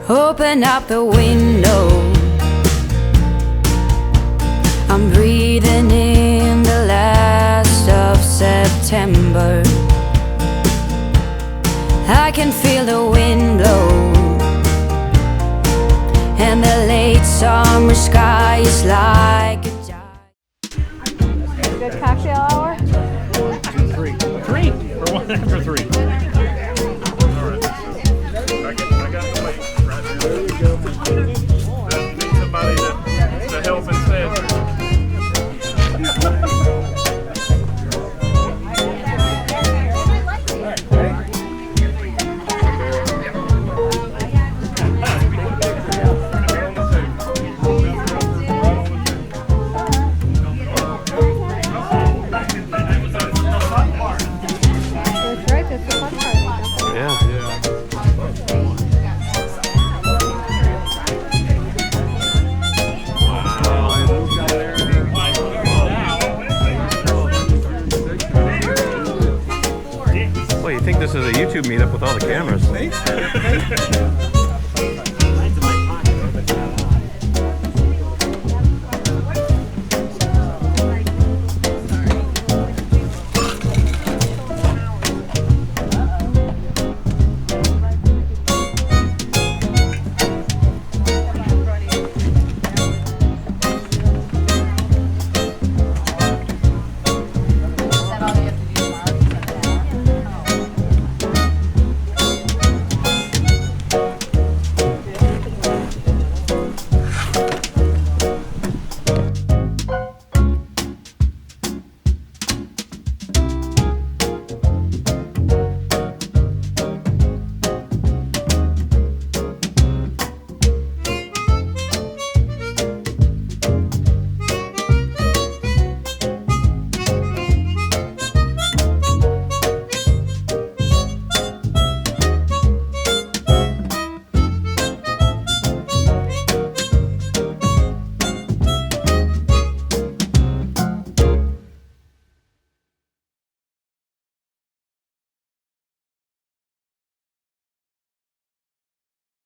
Open up the window. I'm breathing in the last of September. I can feel the wind blow, and the late summer sky is like a good cocktail hour? 3. 3? For 1 after 3. Alright. I got the weight right there. There you go. Need somebody to help instead. Well, you think this is a YouTube meetup with all the cameras.